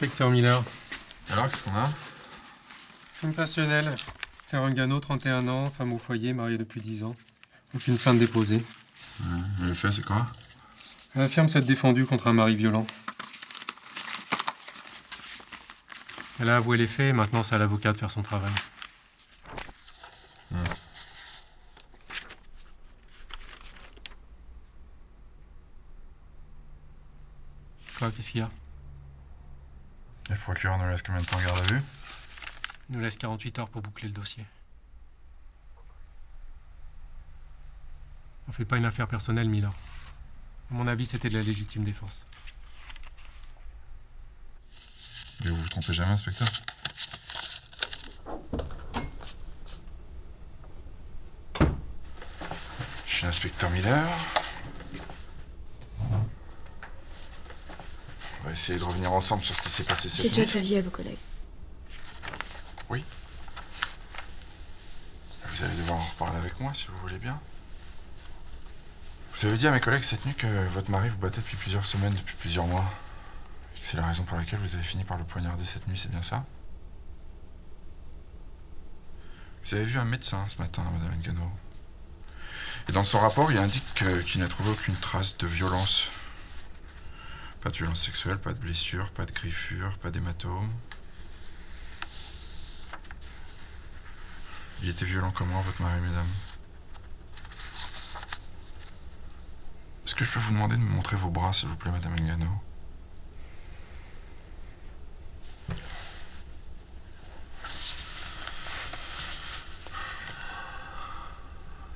Inspecteur Miller. Alors, qu'est-ce qu'on a? Crime passionnel. Karen Gano, 31 ans, femme au foyer, mariée depuis 10 ans. Aucune plainte déposée. Et le fait, c'est quoi? Elle affirme s'être défendue contre un mari violent. Elle a avoué les faits et maintenant c'est à l'avocat de faire son travail. Quoi, qu'est-ce qu'il y a? Et le procureur nous laisse combien de temps en garde à vue? Il nous laisse 48 heures pour boucler le dossier. On fait pas une affaire personnelle, Miller. À mon avis, c'était de la légitime défense. Et vous vous trompez jamais, inspecteur? Je suis l'inspecteur Miller. On va essayer de revenir ensemble sur ce qui s'est passé cette nuit. J'ai déjà tout dit à vos collègues. Oui. Vous allez devoir en reparler avec moi, si vous voulez bien. Vous avez dit à mes collègues cette nuit que votre mari vous battait depuis plusieurs semaines, depuis plusieurs mois. Et que c'est la raison pour laquelle vous avez fini par le poignarder cette nuit, c'est bien ça? Vous avez vu un médecin ce matin, Madame Engano. Et dans son rapport, il indique qu'il n'a trouvé aucune trace de violence. Pas de violence sexuelle, pas de blessure, pas de griffure, pas d'hématome. Il était violent comment, votre mari, mesdames? Est-ce que je peux vous demander de me montrer vos bras, s'il vous plaît, Madame Engano?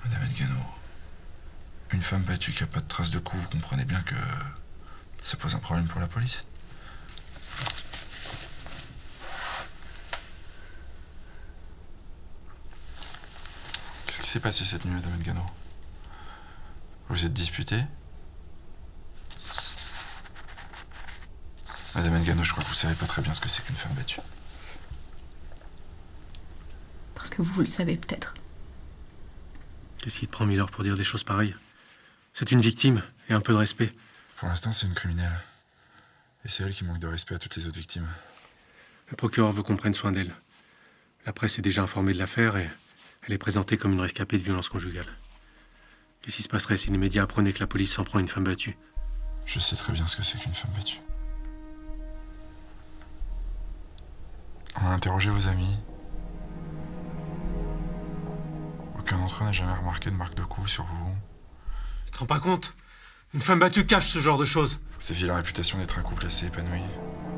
Madame Engano, une femme battue qui n'a pas de traces de coups, vous comprenez bien que ça pose un problème pour la police. Qu'est-ce qui s'est passé cette nuit, Madame Engano? Vous vous êtes disputé? Madame Engano, je crois que vous savez pas très bien ce que c'est qu'une femme battue. Parce que vous le savez peut-être. Qu'est-ce qui te prend, Miller, pour dire des choses pareilles? C'est une victime, et un peu de respect. Pour l'instant, c'est une criminelle. Et c'est elle qui manque de respect à toutes les autres victimes. Le procureur veut qu'on prenne soin d'elle. La presse est déjà informée de l'affaire et elle est présentée comme une rescapée de violence conjugale. Qu'est-ce qui se passerait si les médias apprenaient que la police s'en prend à une femme battue? Je sais très bien ce que c'est qu'une femme battue. On a interrogé vos amis. Aucun d'entre eux n'a jamais remarqué de marque de coups sur vous. Tu te rends pas compte? Une femme battue cache ce genre de choses. Vous aviez la réputation d'être un couple assez épanoui.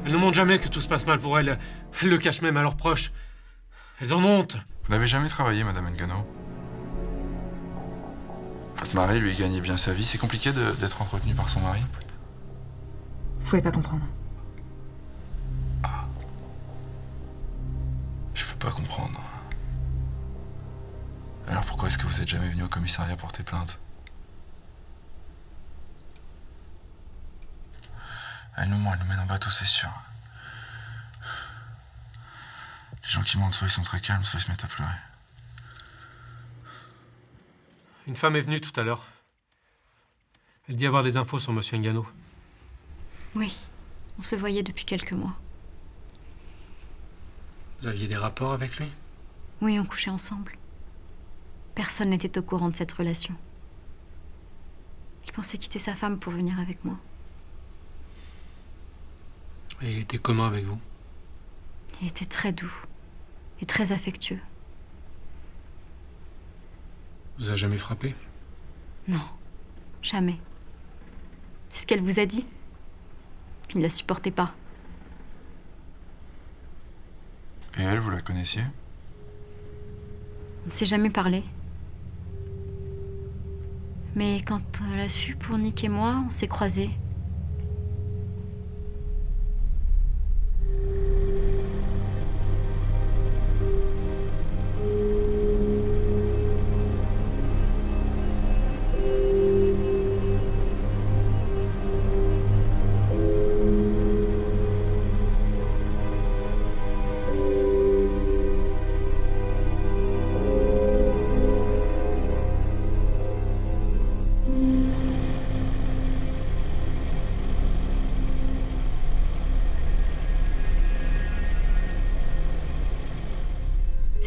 Elles ne montrent jamais que tout se passe mal pour elles. Elles le cachent même à leurs proches. Elles en ont honte. Vous n'avez jamais travaillé, Madame Engano? Votre mari, lui, gagnait bien sa vie. C'est compliqué d'être entretenu par son mari? Vous pouvez pas comprendre. Je peux pas comprendre. Alors pourquoi est-ce que vous êtes jamais venu au commissariat porter plainte? Elle nous ment, elle nous mène en bateau, c'est sûr. Les gens qui mentent, soit ils sont très calmes, soit ils se mettent à pleurer. Une femme est venue tout à l'heure. Elle dit avoir des infos sur Monsieur Engano. Oui, on se voyait depuis quelques mois. Vous aviez des rapports avec lui? Oui, on couchait ensemble. Personne n'était au courant de cette relation. Il pensait quitter sa femme pour venir avec moi. Et il était comment avec vous? Il était très doux et très affectueux. Vous a jamais frappé? Non, jamais. C'est ce qu'elle vous a dit. Il ne la supportait pas. Et elle, vous la connaissiez? On ne s'est jamais parlé. Mais quand elle a su pour Nick et moi, on s'est croisés.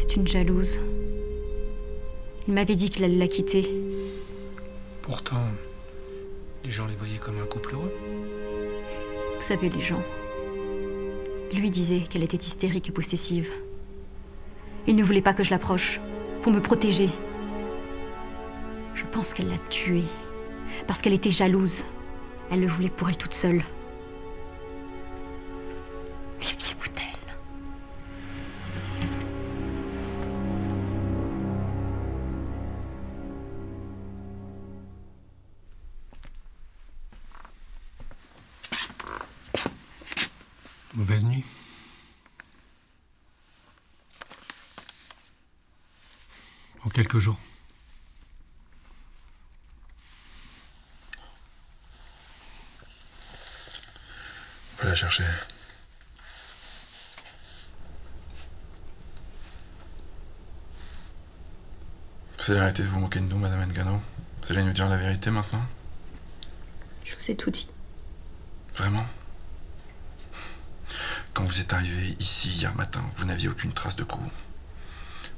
C'est une jalouse. Il m'avait dit qu'il allait la quitter. Pourtant, les gens les voyaient comme un couple heureux. Vous savez, les gens. Lui disait qu'elle était hystérique et possessive. Il ne voulait pas que je l'approche, pour me protéger. Je pense qu'elle l'a tuée, parce qu'elle était jalouse. Elle le voulait pour elle toute seule. Méfiez-vous d'elle. Mauvaise nuit. En quelques jours. Va la chercher. Vous allez arrêter de vous moquer de nous, Madame Engano? Vous allez nous dire la vérité maintenant? Je vous ai tout dit. Vraiment? Quand vous êtes arrivé ici hier matin, vous n'aviez aucune trace de coup.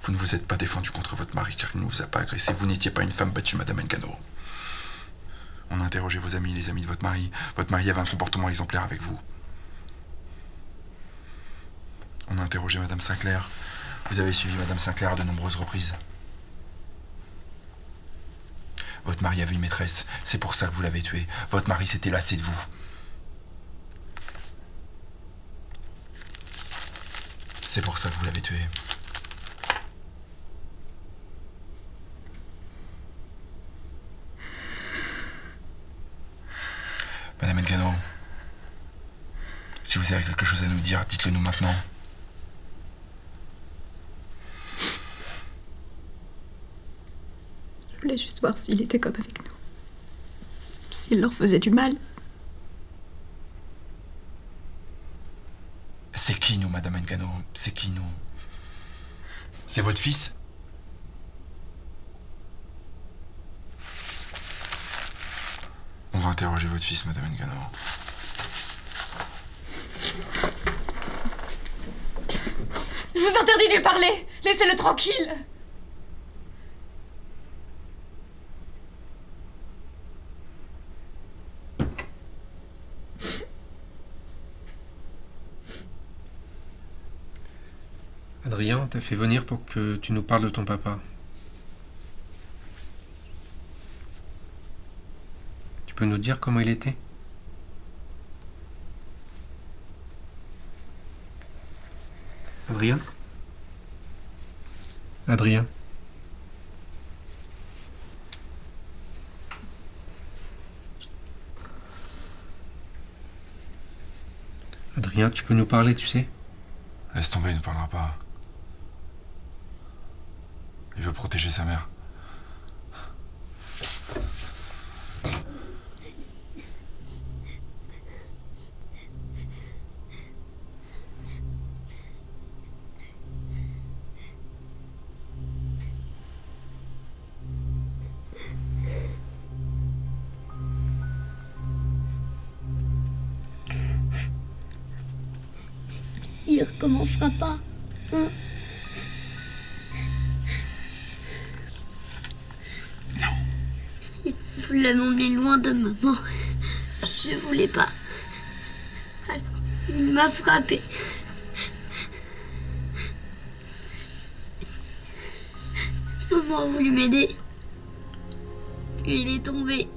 Vous ne vous êtes pas défendu contre votre mari car il ne vous a pas agressé. Vous n'étiez pas une femme battue, Madame Engano. On a interrogé vos amis, les amis de votre mari. Votre mari avait un comportement exemplaire avec vous. On a interrogé Madame Sinclair. Vous avez suivi Madame Sinclair à de nombreuses reprises. Votre mari avait une maîtresse. C'est pour ça que vous l'avez tué. Votre mari s'était lassé de vous. C'est pour ça que vous l'avez tué. Madame Engano, si vous avez quelque chose à nous dire, dites-le nous maintenant. Je voulais juste voir s'il était comme avec nous. S'il leur faisait du mal. C'est qui, nous, Madame Engano? C'est qui, nous? C'est votre fils? On va interroger votre fils, Madame Engano. Je vous interdis de lui parler. Laissez-le tranquille. Adrien t'a fait venir pour que tu nous parles de ton papa. Tu peux nous dire comment il était? Adrien? Adrien? Adrien, tu peux nous parler, tu sais? Laisse tomber, il ne parlera pas. Il veut protéger sa mère. Il recommencera pas. Hein? Il voulait m'emmener loin de maman. Je voulais pas. Alors, il m'a frappé. Maman a voulu m'aider. Puis il est tombé.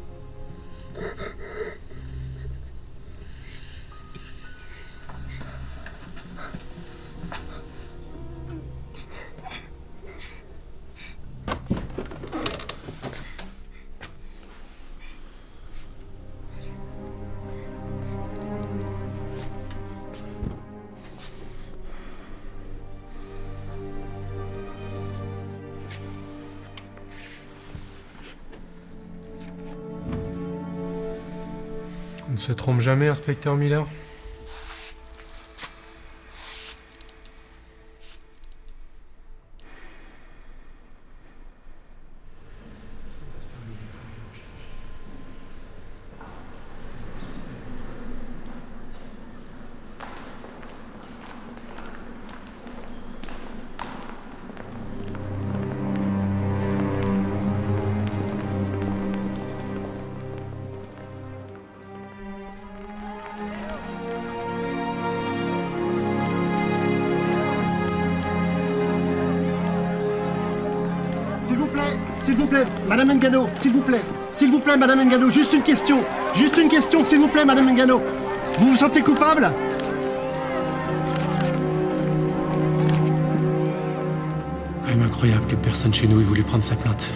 On ne se trompe jamais, inspecteur Miller? s'il vous plaît, Madame Ngano, s'il vous plaît, Madame Ngano, juste une question, s'il vous plaît, Madame Ngano. Vous vous sentez coupable? Quand même incroyable que personne chez nous ait voulu prendre sa plainte.